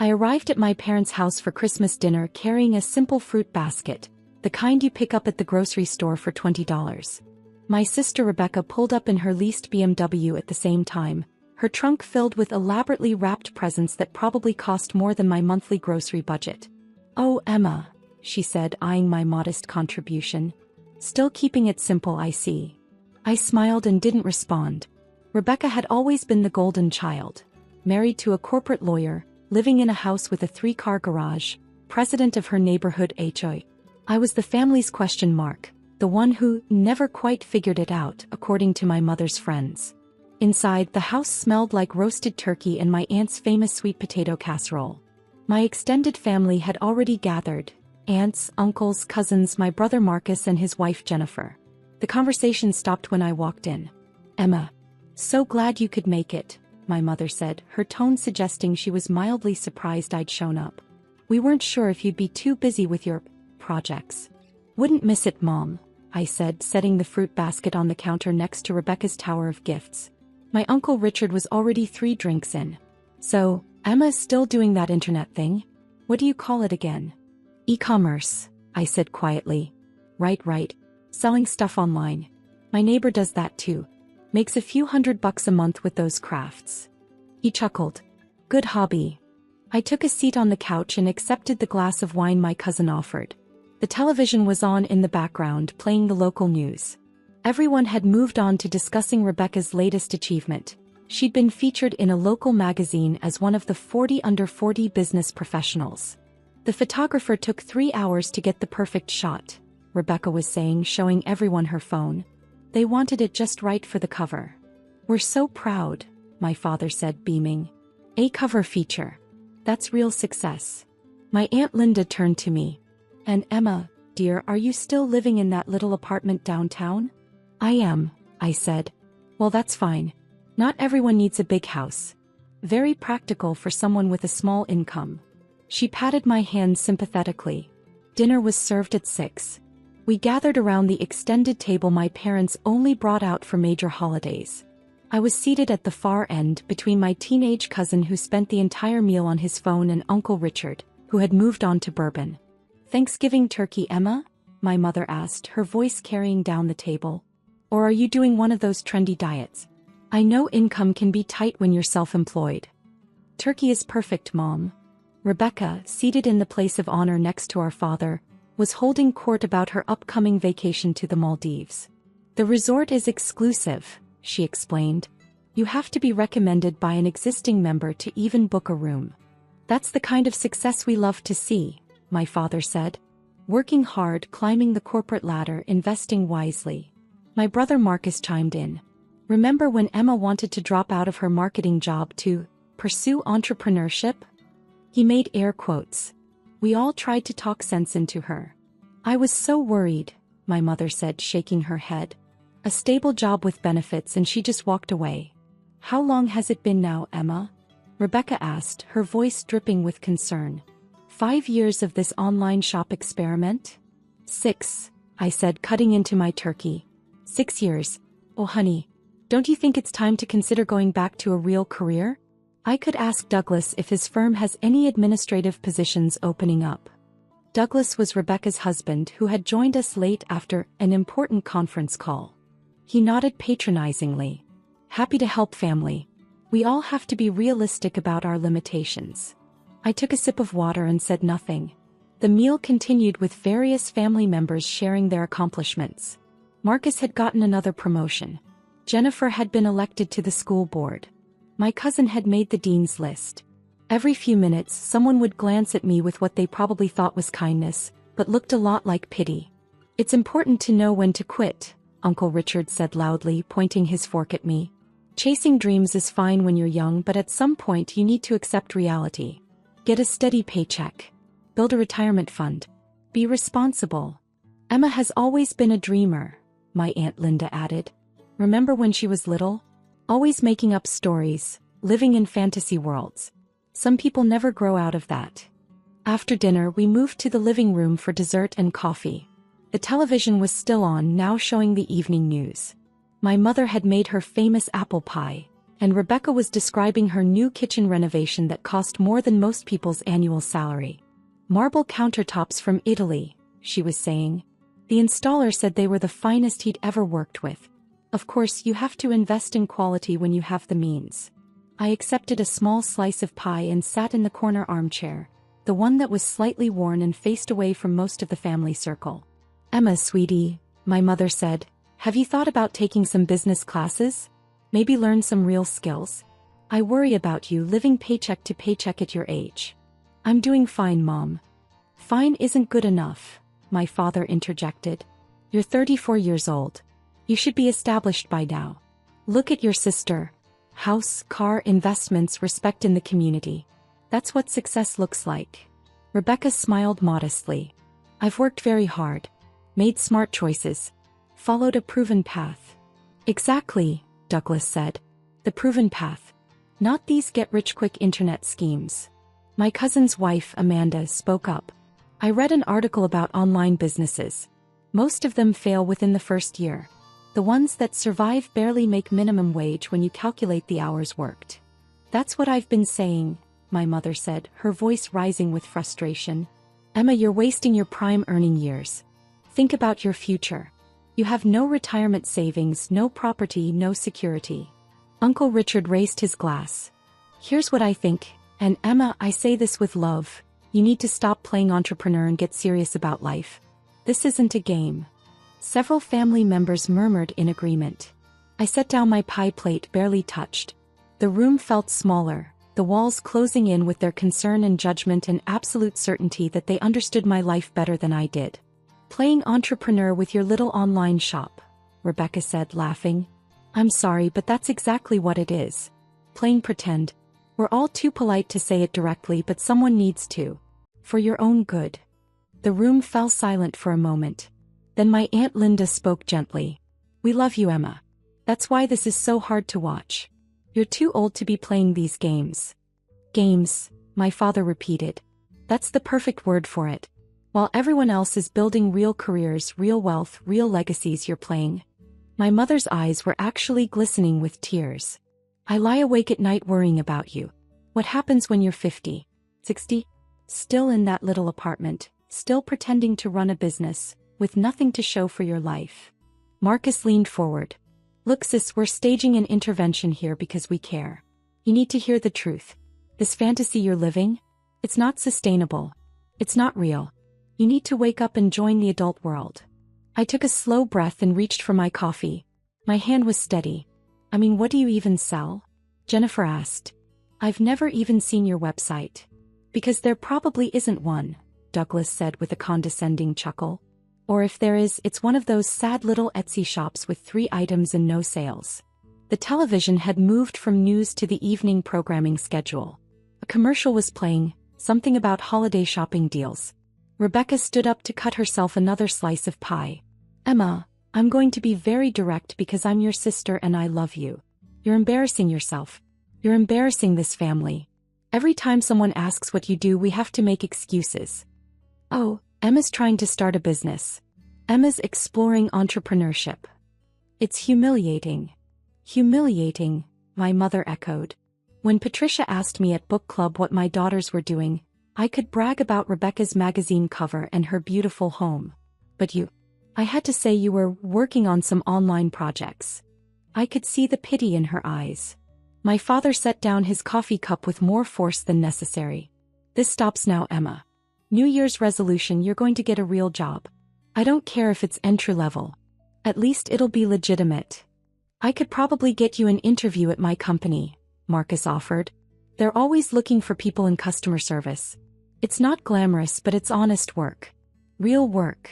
I arrived at my parents' house for Christmas dinner carrying a simple fruit basket, the kind you pick up at the grocery store for $20. My sister Rebecca pulled up in her leased BMW at the same time, her trunk filled with elaborately wrapped presents that probably cost more than my monthly grocery budget. "Oh, Emma," she said, eyeing my modest contribution. "Still keeping it simple, I see." I smiled and didn't respond. Rebecca had always been the golden child. Married to a corporate lawyer, living in a house with a 3-car garage, president of her neighborhood HOA. I was the family's question mark, the one who never quite figured it out, according to my mother's friends. Inside, the house smelled like roasted turkey and my aunt's famous sweet potato casserole. My extended family had already gathered: aunts, uncles, cousins, my brother Marcus and his wife Jennifer. The conversation stopped when I walked in. "Emma, so glad you could make it," my mother said, her tone suggesting she was mildly surprised I'd shown up. "We weren't sure if you'd be too busy with your projects." "Wouldn't miss it, Mom," I said, setting the fruit basket on the counter next to Rebecca's tower of gifts. My Uncle Richard was already 3 drinks in. "So, Emma is still doing that internet thing? What do you call it again?" "E-commerce," I said quietly. Right. Selling stuff online. My neighbor does that too. Makes a few $100 a month with those crafts." He chuckled. "Good hobby." I took a seat on the couch and accepted the glass of wine my cousin offered. The television was on in the background, playing the local news. Everyone had moved on to discussing Rebecca's latest achievement. She'd been featured in a local magazine as one of the 40 under 40 business professionals. "The photographer took 3 hours to get the perfect shot," Rebecca was saying, showing everyone her phone. "They wanted it just right for the cover." "We're so proud," my father said, beaming. "A cover feature. That's real success." My Aunt Linda turned to me. "And Emma, dear, are you still living in that little apartment downtown?" "I am," I said. "Well, that's fine. Not everyone needs a big house. Very practical for someone with a small income." She patted my hand sympathetically. Dinner was served at 6. We gathered around the extended table my parents only brought out for major holidays. I was seated at the far end between my teenage cousin who spent the entire meal on his phone and Uncle Richard, who had moved on to bourbon. "Thanksgiving turkey, Emma?" my mother asked, her voice carrying down the table. "Or are you doing one of those trendy diets? I know income can be tight when you're self-employed." "Turkey is perfect, Mom." Rebecca, seated in the place of honor next to our father, was holding court about her upcoming vacation to the Maldives. "The resort is exclusive," she explained. "You have to be recommended by an existing member to even book a room." "That's the kind of success we love to see," my father said. "Working hard, climbing the corporate ladder, investing wisely." My brother Marcus chimed in. "Remember when Emma wanted to drop out of her marketing job to pursue entrepreneurship?" He made air quotes. "We all tried to talk sense into her." "I was so worried," my mother said, shaking her head. "A stable job with benefits and she just walked away." "How long has it been now, Emma?" Rebecca asked, her voice dripping with concern. 5 years of this online shop experiment?" 6, I said, cutting into my turkey. 6 years. "Oh honey, don't you think it's time to consider going back to a real career? I could ask Douglas if his firm has any administrative positions opening up." Douglas was Rebecca's husband who had joined us late after an important conference call. He nodded patronizingly. "Happy to help, family. We all have to be realistic about our limitations." I took a sip of water and said nothing. The meal continued with various family members sharing their accomplishments. Marcus had gotten another promotion. Jennifer had been elected to the school board. My cousin had made the dean's list. Every few minutes, someone would glance at me with what they probably thought was kindness, but looked a lot like pity. "It's important to know when to quit," Uncle Richard said loudly, pointing his fork at me. "Chasing dreams is fine when you're young, but at some point you need to accept reality. Get a steady paycheck. Build a retirement fund. Be responsible." "Emma has always been a dreamer," my Aunt Linda added. "Remember when she was little? Always making up stories, living in fantasy worlds. Some people never grow out of that." After dinner, we moved to the living room for dessert and coffee. The television was still on, now showing the evening news. My mother had made her famous apple pie, and Rebecca was describing her new kitchen renovation that cost more than most people's annual salary. Marble countertops from Italy, she was saying. The installer said they were the finest he'd ever worked with. Of course, you have to invest in quality when you have the means. I accepted a small slice of pie and sat in the corner armchair, the one that was slightly worn and faced away from most of the family circle. Emma, sweetie, my mother said, have you thought about taking some business classes? Maybe learn some real skills? I worry about you living paycheck to paycheck at your age. I'm doing fine, Mom. Fine isn't good enough, my father interjected. You're 34 years old. You should be established by now. Look at your sister. House, car, investments, respect in the community. That's what success looks like. Rebecca smiled modestly. I've worked very hard. Made smart choices. Followed a proven path. Exactly, Douglas said. The proven path. Not these get-rich-quick internet schemes. My cousin's wife, Amanda, spoke up. I read an article about online businesses. Most of them fail within the first year. The ones that survive barely make minimum wage when you calculate the hours worked. That's what I've been saying, my mother said, her voice rising with frustration. Emma, you're wasting your prime earning years. Think about your future. You have no retirement savings, no property, no security. Uncle Richard raised his glass. Here's what I think, and Emma, I say this with love. You need to stop playing entrepreneur and get serious about life. This isn't a game. Several family members murmured in agreement. I set down my pie plate, barely touched. The room felt smaller, the walls closing in with their concern and judgment and absolute certainty that they understood my life better than I did. Playing entrepreneur with your little online shop, Rebecca said, laughing. I'm sorry, but that's exactly what it is. Playing pretend. We're all too polite to say it directly, but someone needs to. For your own good. The room fell silent for a moment. Then my Aunt Linda spoke gently. We love you, Emma. That's why this is so hard to watch. You're too old to be playing these games. Games, my father repeated. That's the perfect word for it. While everyone else is building real careers, real wealth, real legacies, you're playing. My mother's eyes were actually glistening with tears. I lie awake at night worrying about you. What happens when you're 50, 60? Still in that little apartment, still pretending to run a business, with nothing to show for your life. Marcus leaned forward. Look, sis, we're staging an intervention here because we care. You need to hear the truth. This fantasy you're living? It's not sustainable. It's not real. You need to wake up and join the adult world. I took a slow breath and reached for my coffee. My hand was steady. I mean, what do you even sell? Jennifer asked. I've never even seen your website. Because there probably isn't one, Douglas said with a condescending chuckle. Or if there is, it's one of those sad little Etsy shops with 3 items and no sales. The television had moved from news to the evening programming schedule. A commercial was playing, something about holiday shopping deals. Rebecca stood up to cut herself another slice of pie. Emma, I'm going to be very direct because I'm your sister and I love you. You're embarrassing yourself. You're embarrassing this family. Every time someone asks what you do, we have to make excuses. Oh, Emma's trying to start a business. Emma's exploring entrepreneurship. It's humiliating. Humiliating, my mother echoed. When Patricia asked me at book club what my daughters were doing, I could brag about Rebecca's magazine cover and her beautiful home. But you, I had to say you were working on some online projects. I could see the pity in her eyes. My father set down his coffee cup with more force than necessary. This stops now, Emma. New Year's resolution, you're going to get a real job. I don't care if it's entry level. At least it'll be legitimate. I could probably get you an interview at my company, Marcus offered. They're always looking for people in customer service. It's not glamorous, but it's honest work. Real work.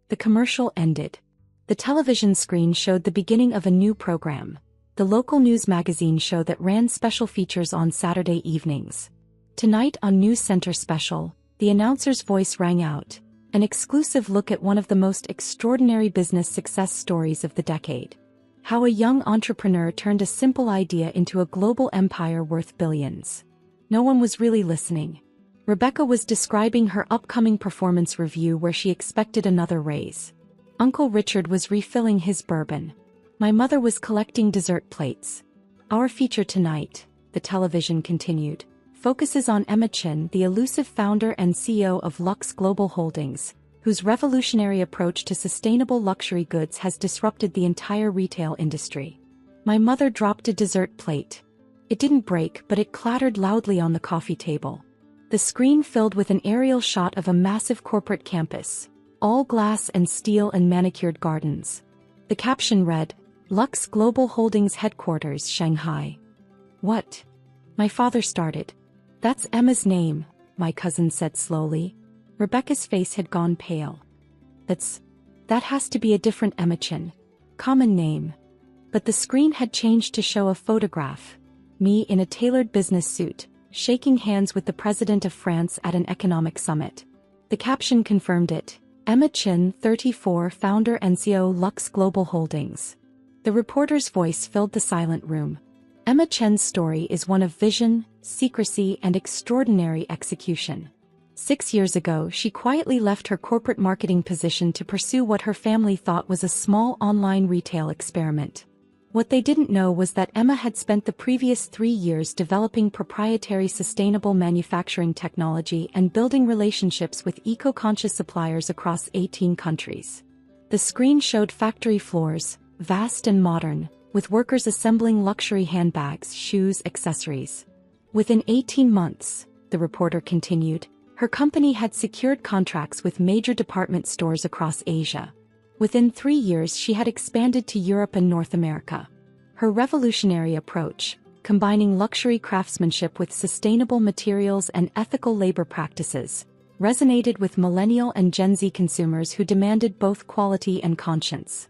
The commercial ended. The television screen showed the beginning of a new program. The local news magazine show that ran special features on Saturday evenings. Tonight on News Center Special, the announcer's voice rang out, an exclusive look at one of the most extraordinary business success stories of the decade. How a young entrepreneur turned a simple idea into a global empire worth billions. No one was really listening. Rebecca was describing her upcoming performance review where she expected another raise. Uncle Richard was refilling his bourbon. My mother was collecting dessert plates. Our feature tonight, the television continued, focuses on Emma Chin, the elusive founder and CEO of Lux Global Holdings, whose revolutionary approach to sustainable luxury goods has disrupted the entire retail industry. My mother dropped a dessert plate. It didn't break, but it clattered loudly on the coffee table. The screen filled with an aerial shot of a massive corporate campus, all glass and steel and manicured gardens. The caption read, Lux Global Holdings Headquarters, Shanghai. What? My father started. That's Emma's name, my cousin said slowly. Rebecca's face had gone pale. That has to be a different Emma Chin. Common name. But the screen had changed to show a photograph. Me in a tailored business suit, shaking hands with the president of France at an economic summit. The caption confirmed it. Emma Chin, 34, founder and CEO Lux Global Holdings. The reporter's voice filled the silent room. Emma Chin's story is one of vision, secrecy, and extraordinary execution. 6 years ago, she quietly left her corporate marketing position to pursue what her family thought was a small online retail experiment. What they didn't know was that Emma had spent the previous 3 years developing proprietary sustainable manufacturing technology and building relationships with eco-conscious suppliers across 18 countries. The screen showed factory floors, vast and modern, with workers assembling luxury handbags, shoes, accessories. Within 18 months, the reporter continued, her company had secured contracts with major department stores across Asia. Within 3 years she had expanded to Europe and North America. Her revolutionary approach, combining luxury craftsmanship with sustainable materials and ethical labor practices, resonated with millennial and Gen Z consumers who demanded both quality and conscience.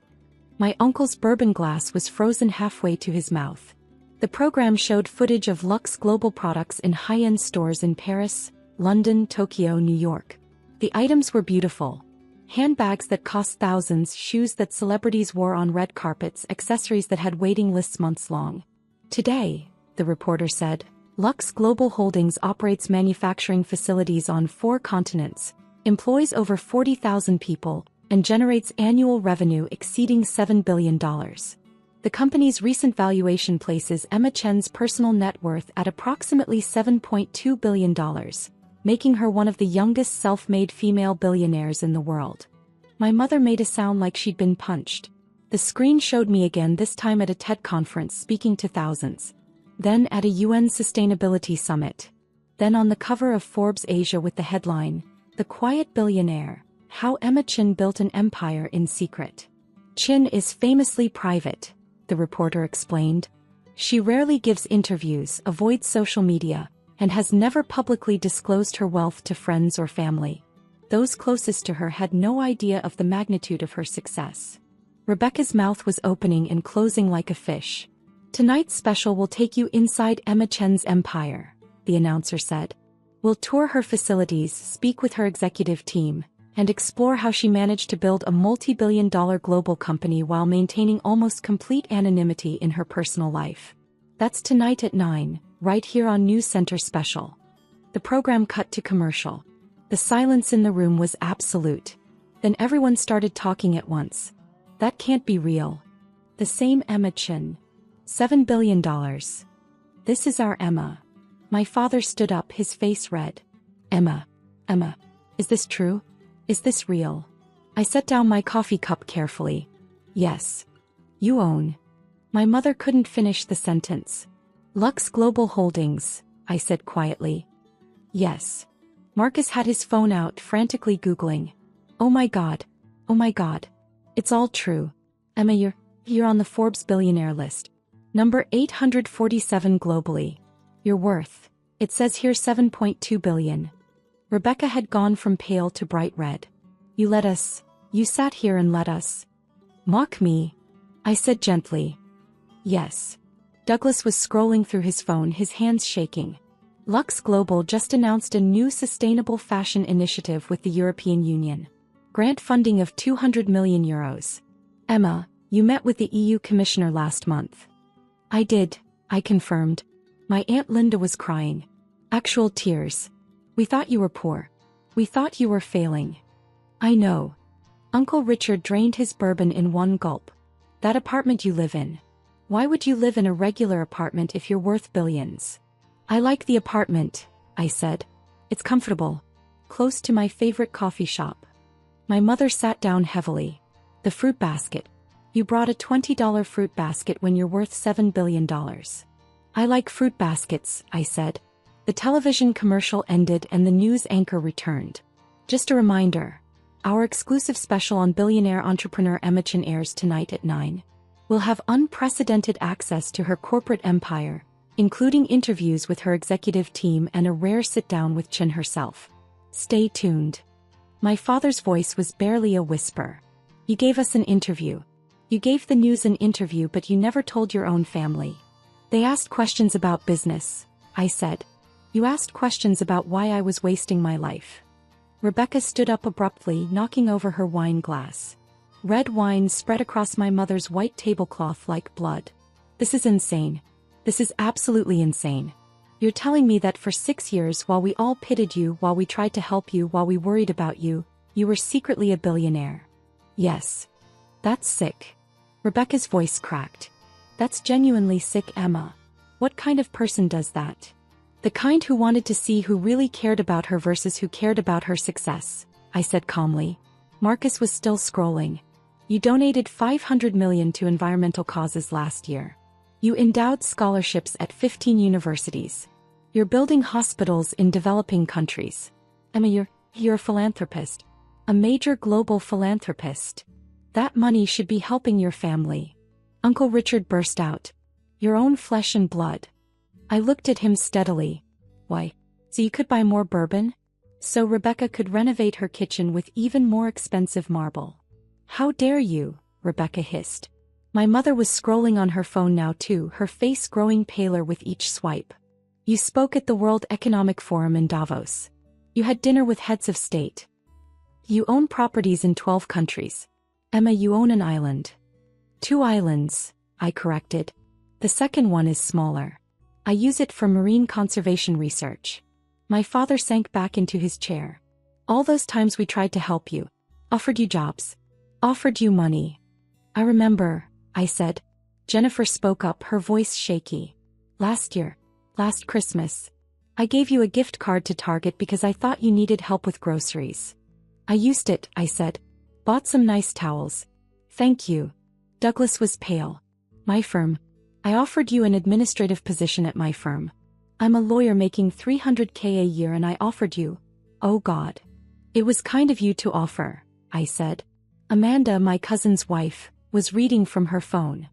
My uncle's bourbon glass was frozen halfway to his mouth. The program showed footage of Lux Global products in high-end stores in Paris, London, Tokyo, New York. The items were beautiful. Handbags that cost thousands, shoes that celebrities wore on red carpets, accessories that had waiting lists months long. Today, the reporter said, Lux Global Holdings operates manufacturing facilities on 4 continents, employs over 40,000 people, and generates annual revenue exceeding $7 billion. The company's recent valuation places Emma Chin's personal net worth at approximately $7.2 billion. Making her one of the youngest self-made female billionaires in the world. My mother made a sound like she'd been punched. The screen showed me again, this time at a TED conference speaking to thousands. Then at a UN Sustainability Summit. Then on the cover of Forbes Asia with the headline, The Quiet Billionaire, How Emma Chin Built an Empire in Secret. Chin is famously private, the reporter explained. She rarely gives interviews, avoids social media, and has never publicly disclosed her wealth to friends or family. Those closest to her had no idea of the magnitude of her success. Rebecca's mouth was opening and closing like a fish. Tonight's special will take you inside Emma Chin's empire, the announcer said. We'll tour her facilities, speak with her executive team, and explore how she managed to build a multi-billion-dollar global company while maintaining almost complete anonymity in her personal life. That's tonight at 9. Right here on News Center Special. The program cut to commercial. The silence in the room was absolute. Then everyone started talking at once. That can't be real. The same Emma Chin. $7 billion. This is our Emma. My father stood up, his face red. Emma. Is this true? Is this real? I set down my coffee cup carefully. Yes. You own. My mother couldn't finish the sentence. Lux Global Holdings, I said quietly. Yes. Marcus had his phone out, frantically Googling. Oh my God. It's all true. Emma, you're on the Forbes billionaire list. Number 847 globally. Your worth. It says here $7.2 billion. Rebecca had gone from pale to bright red. You sat here and let us mock me, I said gently. Yes. Douglas was scrolling through his phone, his hands shaking. Lux Global just announced a new sustainable fashion initiative with the European Union. Grant funding of €200 million. Emma, you met with the EU Commissioner last month. I did, I confirmed. My Aunt Linda was crying. Actual tears. We thought you were poor. We thought you were failing. I know. Uncle Richard drained his bourbon in one gulp. That apartment you live in. Why would you live in a regular apartment if you're worth billions? I like the apartment, I said. It's comfortable. Close to my favorite coffee shop. My mother sat down heavily. The fruit basket. You brought a $20 fruit basket when you're worth $7 billion. I like fruit baskets, I said. The television commercial ended and the news anchor returned. Just a reminder. Our exclusive special on billionaire entrepreneur Emma Chin airs tonight at 9. We'll have unprecedented access to her corporate empire, including interviews with her executive team and a rare sit-down with Chin herself. Stay tuned. My father's voice was barely a whisper. You gave us an interview. You gave the news an interview, but you never told your own family. They asked questions about business, I said. You asked questions about why I was wasting my life. Rebecca stood up abruptly, knocking over her wine glass. Red wine spread across my mother's white tablecloth like blood. This is insane. This is absolutely insane. You're telling me that for 6 years, while we all pitied you, while we tried to help you, while we worried about you, you were secretly a billionaire. Yes. That's sick. Rebecca's voice cracked. That's genuinely sick, Emma. What kind of person does that? The kind who wanted to see who really cared about her versus who cared about her success, I said calmly. Marcus was still scrolling. You donated $500 million to environmental causes last year. You endowed scholarships at 15 universities. You're building hospitals in developing countries. Emma, you're a philanthropist. A major global philanthropist. That money should be helping your family. Uncle Richard burst out. Your own flesh and blood. I looked at him steadily. Why? So you could buy more bourbon? So Rebecca could renovate her kitchen with even more expensive marble. How dare you? Rebecca hissed. My mother was scrolling on her phone now too, her face growing paler with each swipe. You spoke at the World Economic Forum in Davos. You had dinner with heads of state. You own properties in 12 countries. Emma, you own an island. 2 islands, I corrected. The second one is smaller. I use it for marine conservation research. My father sank back into his chair. All those times we tried to help you. Offered you jobs. Offered you money. I remember, I said. Jennifer spoke up, her voice shaky. Last Christmas. I gave you a gift card to Target because I thought you needed help with groceries. I used it, I said. Bought some nice towels. Thank you. Douglas was pale. My firm. I offered you an administrative position at my firm. I'm a lawyer making $300K a year and I offered you. Oh God. It was kind of you to offer, I said. Amanda, my cousin's wife, was reading from her phone.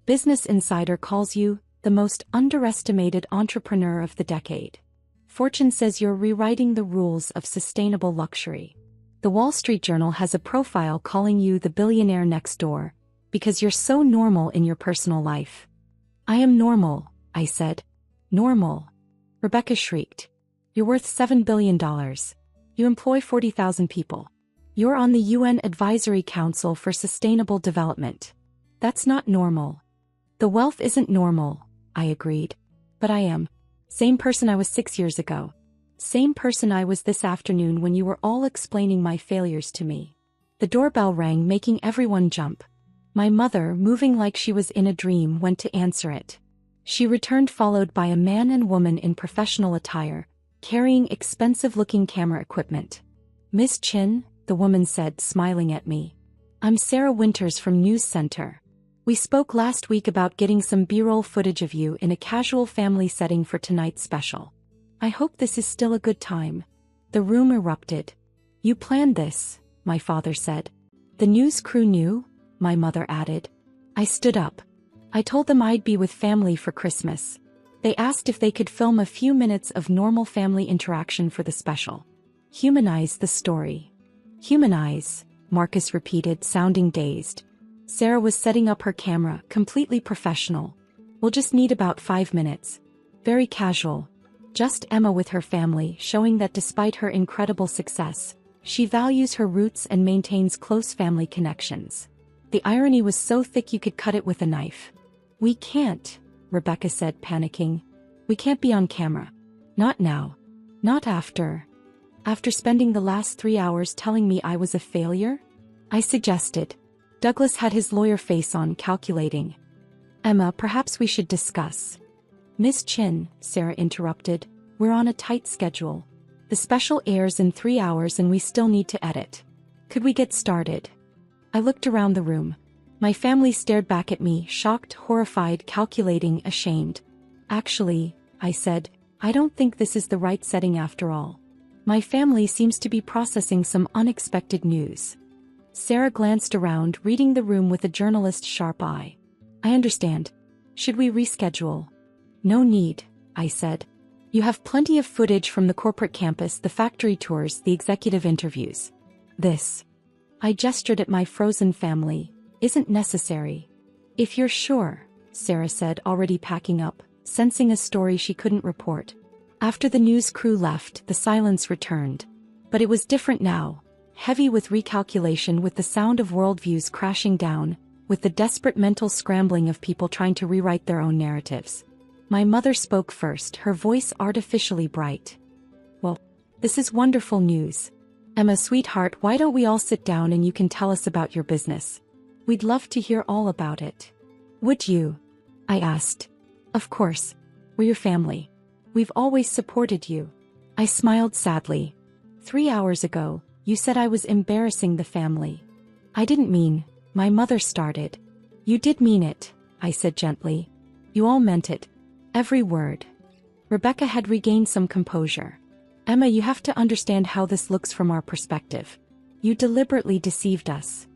Business Insider calls you the most underestimated entrepreneur of the decade. Fortune says you're rewriting the rules of sustainable luxury. The Wall Street Journal has a profile calling you the billionaire next door, because you're so normal in your personal life. I am normal, I said. Normal. Rebecca shrieked. You're worth $7 billion. You employ 40,000 people. You're on the UN Advisory Council for Sustainable Development. That's not normal. The wealth isn't normal, I agreed. But I am. Same person I was 6 years ago. Same person I was this afternoon when you were all explaining my failures to me. The doorbell rang, making everyone jump. My mother, moving like she was in a dream, went to answer it. She returned, followed by a man and woman in professional attire, carrying expensive-looking camera equipment. Miss Chin, the woman said, smiling at me. I'm Sarah Winters from News Center. We spoke last week about getting some B-roll footage of you in a casual family setting for tonight's special. I hope this is still a good time. The room erupted. You planned this, my father said. The news crew knew, my mother added. I stood up. I told them I'd be with family for Christmas. They asked if they could film a few minutes of normal family interaction for the special. Humanize the story. Humanize, Marcus repeated, sounding dazed. Sarah was setting up her camera, completely professional. We'll just need about 5 minutes. Very casual. Just Emma with her family, showing that despite her incredible success, she values her roots and maintains close family connections. The irony was so thick you could cut it with a knife. We can't, Rebecca said, panicking. We can't be on camera. Not now. Not after. After spending the last 3 hours telling me I was a failure? I suggested. Douglas had his lawyer face on, calculating. Emma, perhaps we should discuss. Miss Chin, Sarah interrupted, we're on a tight schedule. The special airs in 3 hours and we still need to edit. Could we get started? I looked around the room. My family stared back at me, shocked, horrified, calculating, ashamed. Actually, I said, I don't think this is the right setting after all. My family seems to be processing some unexpected news. Sarah glanced around, reading the room with a journalist's sharp eye. I understand. Should we reschedule? No need, I said. You have plenty of footage from the corporate campus, the factory tours, the executive interviews. This, I gestured at my frozen family, isn't necessary. If you're sure, Sarah said, already packing up, sensing a story she couldn't report. After the news crew left, the silence returned. But it was different now, heavy with recalculation, with the sound of worldviews crashing down, with the desperate mental scrambling of people trying to rewrite their own narratives. My mother spoke first, her voice artificially bright. Well, this is wonderful news. Emma, sweetheart, why don't we all sit down and you can tell us about your business? We'd love to hear all about it. Would you? I asked. Of course. We're your family. We've always supported you. I smiled sadly. 3 hours ago, you said I was embarrassing the family. I didn't mean, my mother started. You did mean it, I said gently. You all meant it. Every word. Rebecca had regained some composure. Emma, you have to understand how this looks from our perspective. You deliberately deceived us.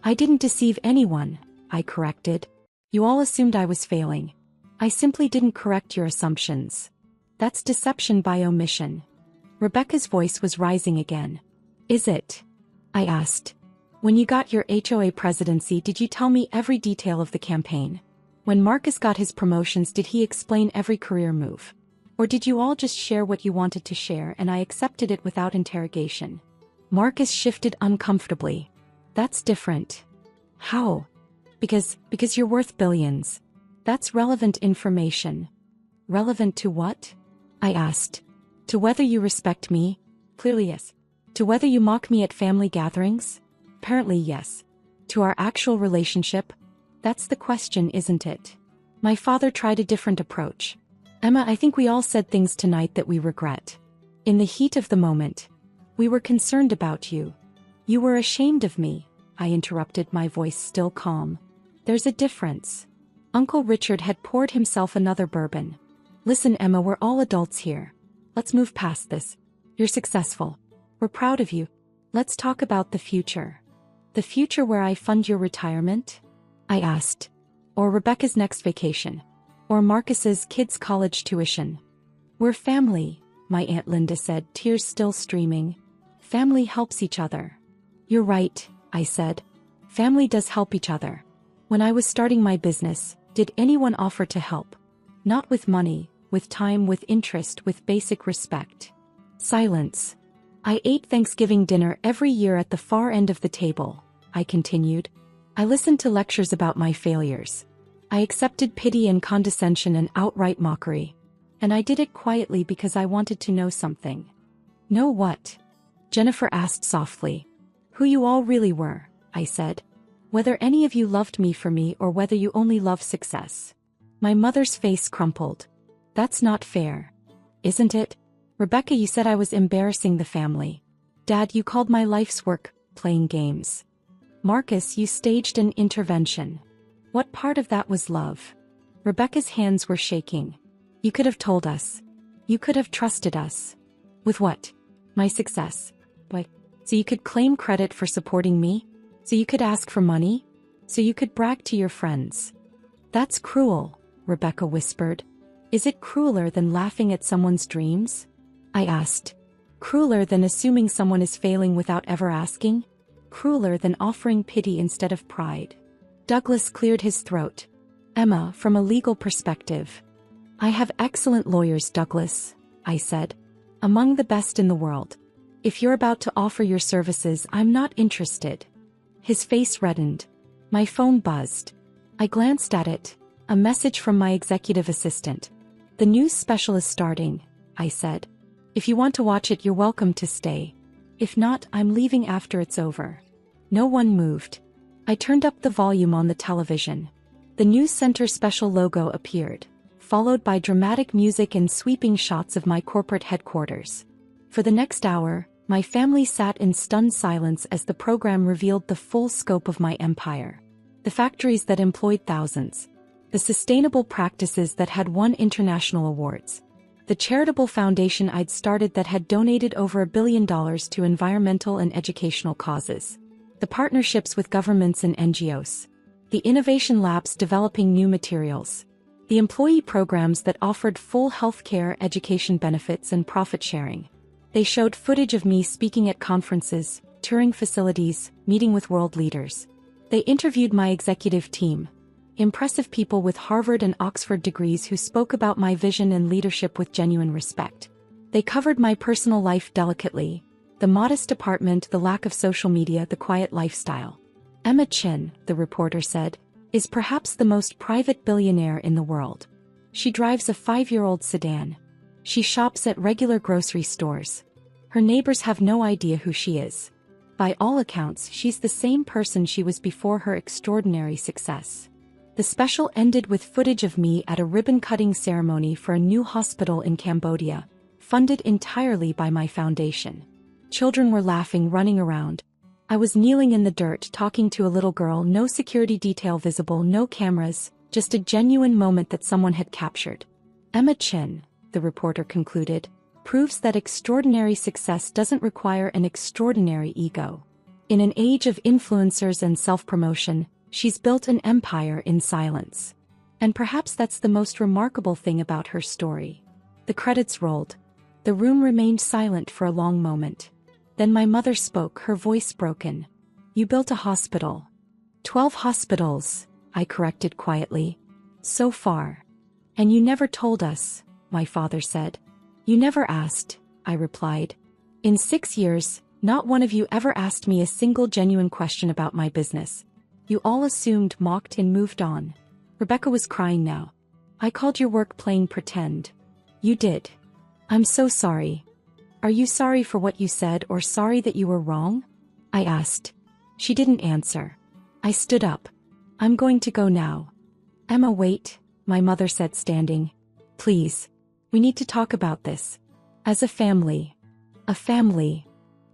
I didn't deceive anyone, I corrected. You all assumed I was failing. I simply didn't correct your assumptions. That's deception by omission. Rebecca's voice was rising again. Is it? I asked. When you got your HOA presidency, did you tell me every detail of the campaign? When Marcus got his promotions, did he explain every career move? Or did you all just share what you wanted to share and I accepted it without interrogation? Marcus shifted uncomfortably. That's different. How? Because you're worth billions. That's relevant information. Relevant to what? I asked. To whether you respect me? Clearly yes. To whether you mock me at family gatherings? Apparently yes. To our actual relationship? That's the question, isn't it? My father tried a different approach. Emma, I think we all said things tonight that we regret. In the heat of the moment. We were concerned about you. You were ashamed of me, I interrupted, my voice still calm. There's a difference. Uncle Richard had poured himself another bourbon. Listen, Emma, we're all adults here. Let's move past this. You're successful. We're proud of you. Let's talk about the future. The future where I fund your retirement? I asked. Or Rebecca's next vacation. Or Marcus's kids' college tuition. We're family, my Aunt Linda said, tears still streaming. Family helps each other. You're right, I said. Family does help each other. When I was starting my business, did anyone offer to help? Not with money, with time, with interest, with basic respect. Silence. I ate Thanksgiving dinner every year at the far end of the table, I continued. I listened to lectures about my failures. I accepted pity and condescension and outright mockery. And I did it quietly because I wanted to know something. Know what? Jennifer asked softly. Who you all really were, I said. Whether any of you loved me for me or whether you only loved success. My mother's face crumpled. That's not fair. Isn't it? Rebecca, you said I was embarrassing the family. Dad, you called my life's work playing games. Marcus, you staged an intervention. What part of that was love? Rebecca's hands were shaking. You could have told us. You could have trusted us. With what? My success. What? So you could claim credit for supporting me? So you could ask for money? So you could brag to your friends? That's cruel, Rebecca whispered. Is it crueler than laughing at someone's dreams? I asked. Crueler than assuming someone is failing without ever asking? Crueler than offering pity instead of pride? Douglas cleared his throat. Emma, from a legal perspective. I have excellent lawyers, Douglas, I said. Among the best in the world. If you're about to offer your services, I'm not interested. His face reddened. My phone buzzed. I glanced at it. A message from my executive assistant. The news special is starting, I said. If you want to watch it, you're welcome to stay. If not, I'm leaving after it's over. No one moved. I turned up the volume on the television. The news center special logo appeared, followed by dramatic music and sweeping shots of my corporate headquarters. For the next hour, my family sat in stunned silence as the program revealed the full scope of my empire. The factories that employed thousands. The sustainable practices that had won international awards. The charitable foundation I'd started that had donated over $1 billion to environmental and educational causes. The partnerships with governments and NGOs. The innovation labs developing new materials. The employee programs that offered full healthcare, education benefits, and profit sharing. They showed footage of me speaking at conferences, touring facilities, meeting with world leaders. They interviewed my executive team. Impressive people with Harvard and Oxford degrees who spoke about my vision and leadership with genuine respect. They covered my personal life delicately. The modest apartment, the lack of social media, the quiet lifestyle. Emma Chin, the reporter said, is perhaps the most private billionaire in the world. She drives a 5-year-old sedan. She shops at regular grocery stores. Her neighbors have no idea who she is. By all accounts, she's the same person she was before her extraordinary success. The special ended with footage of me at a ribbon-cutting ceremony for a new hospital in Cambodia, funded entirely by my foundation. Children were laughing, running around. I was kneeling in the dirt talking to a little girl, no security detail visible, no cameras, just a genuine moment that someone had captured. Emma Chin, the reporter concluded, proves that extraordinary success doesn't require an extraordinary ego. In an age of influencers and self-promotion, she's built an empire in silence. And perhaps that's the most remarkable thing about her story. The credits rolled. The room remained silent for a long moment. Then my mother spoke, her voice broken. You built a hospital. 12 hospitals, I corrected quietly. So far. And you never told us, my father said. You never asked, I replied. In 6 years, not one of you ever asked me a single genuine question about my business. You all assumed, mocked, and moved on. Rebecca was crying now. I called your work playing pretend. You did. I'm so sorry. Are you sorry for what you said or sorry that you were wrong? I asked. She didn't answer. I stood up. I'm going to go now. Emma, wait, my mother said, standing. Please. We need to talk about this. As a family. A family.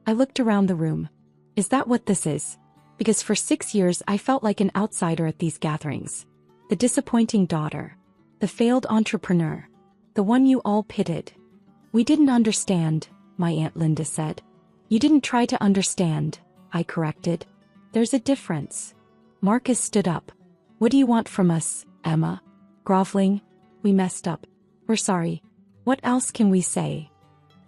I looked around the room. Is that what this is? Because for 6 years I felt like an outsider at these gatherings. The disappointing daughter. The failed entrepreneur. The one you all pitied. We didn't understand, my Aunt Linda said. You didn't try to understand, I corrected. There's a difference. Marcus stood up. What do you want from us, Emma? Groveling. We messed up. We're sorry. What else can we say?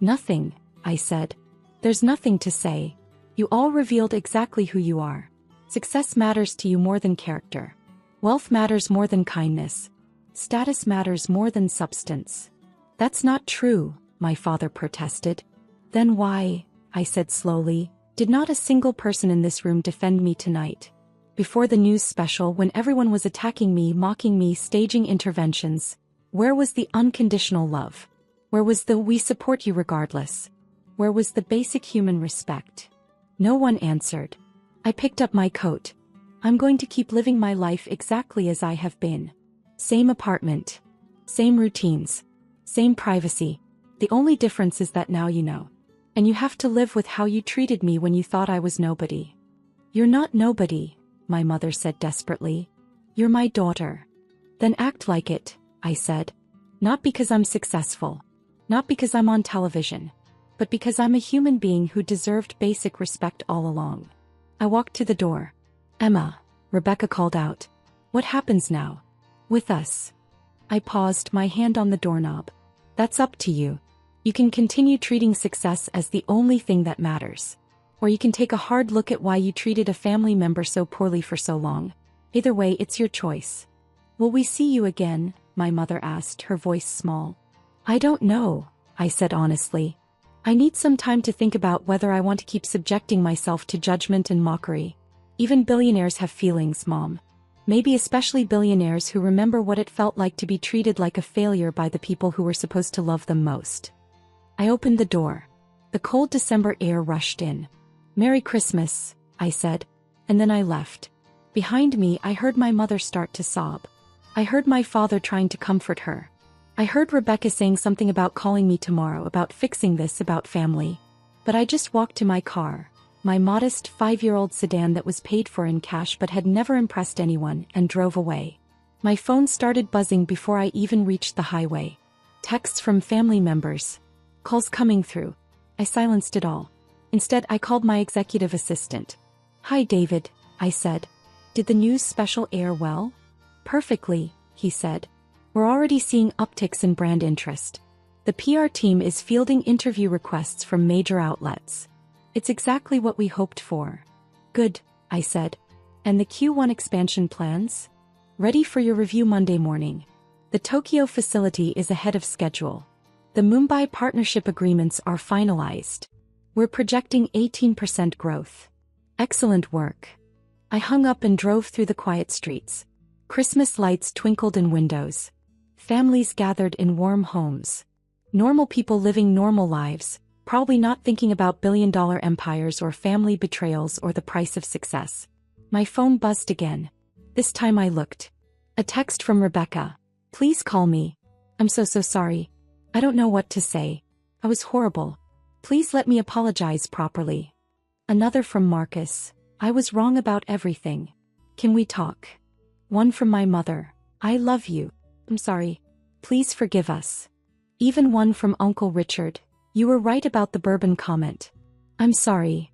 Nothing, I said. There's nothing to say. You all revealed exactly who you are. Success matters to you more than character. Wealth matters more than kindness. Status matters more than substance. That's not true, my father protested. Then why, I said slowly, did not a single person in this room defend me tonight? Before the news special, when everyone was attacking me, mocking me, staging interventions, where was the unconditional love? Where was the "we support you regardless"? Where was the basic human respect? No one answered. I picked up my coat. I'm going to keep living my life exactly as I have been. Same apartment. Same routines. Same privacy. The only difference is that now you know. And you have to live with how you treated me when you thought I was nobody. You're not nobody, my mother said desperately. You're my daughter. Then act like it, I said. Not because I'm successful. Not because I'm on television. But because I'm a human being who deserved basic respect all along. I walked to the door. Emma, Rebecca called out. What happens now? With us. I paused, my hand on the doorknob. That's up to you. You can continue treating success as the only thing that matters. Or you can take a hard look at why you treated a family member so poorly for so long. Either way, it's your choice. Will we see you again? My mother asked, her voice small. I don't know, I said honestly. I need some time to think about whether I want to keep subjecting myself to judgment and mockery. Even billionaires have feelings, Mom. Maybe especially billionaires who remember what it felt like to be treated like a failure by the people who were supposed to love them most. I opened the door. The cold December air rushed in. Merry Christmas, I said, and then I left. Behind me, I heard my mother start to sob. I heard my father trying to comfort her. I heard Rebecca saying something about calling me tomorrow, about fixing this, about family. But I just walked to my car, my modest 5-year-old sedan that was paid for in cash but had never impressed anyone, and drove away. My phone started buzzing before I even reached the highway. Texts from family members. Calls coming through. I silenced it all. Instead, I called my executive assistant. "Hi, David," I said. "Did the news special air well?" "Perfectly," he said. "We're already seeing upticks in brand interest. The PR team is fielding interview requests from major outlets. It's exactly what we hoped for." "Good," I said. "And the Q1 expansion plans?" "Ready for your review Monday morning. The Tokyo facility is ahead of schedule. The Mumbai partnership agreements are finalized. We're projecting 18% growth." "Excellent work." I hung up and drove through the quiet streets. Christmas lights twinkled in windows. Families gathered in warm homes. Normal people living normal lives, probably not thinking about billion-dollar empires or family betrayals or the price of success. My phone buzzed again. This time I looked. A text from Rebecca. "Please call me. I'm so sorry. I don't know what to say. I was horrible. Please let me apologize properly." Another from Marcus. "I was wrong about everything. Can we talk?" One from my mother. "I love you. I'm sorry. Please forgive us." Even one from Uncle Richard. "You were right about the bourbon comment. I'm sorry."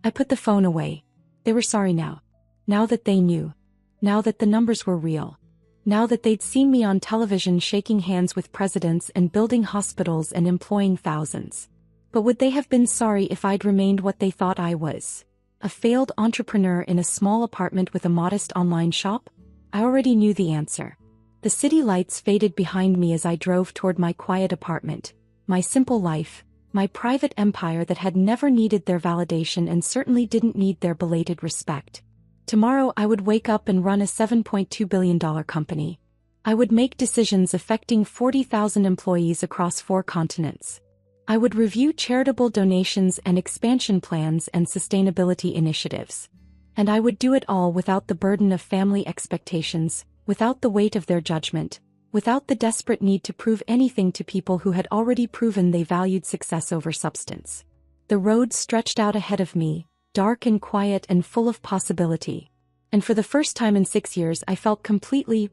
I put the phone away. They were sorry now. Now that they knew. Now that the numbers were real. Now that they'd seen me on television shaking hands with presidents and building hospitals and employing thousands. But would they have been sorry if I'd remained what they thought I was? A failed entrepreneur in a small apartment with a modest online shop? I already knew the answer. The city lights faded behind me as I drove toward my quiet apartment, my simple life, my private empire that had never needed their validation and certainly didn't need their belated respect. Tomorrow I would wake up and run a $7.2 billion company. I would make decisions affecting 40,000 employees across 4 continents. I would review charitable donations and expansion plans and sustainability initiatives. And I would do it all without the burden of family expectations, without the weight of their judgment, without the desperate need to prove anything to people who had already proven they valued success over substance. The road stretched out ahead of me, dark and quiet and full of possibility. And for the first time in 6 years I felt completely,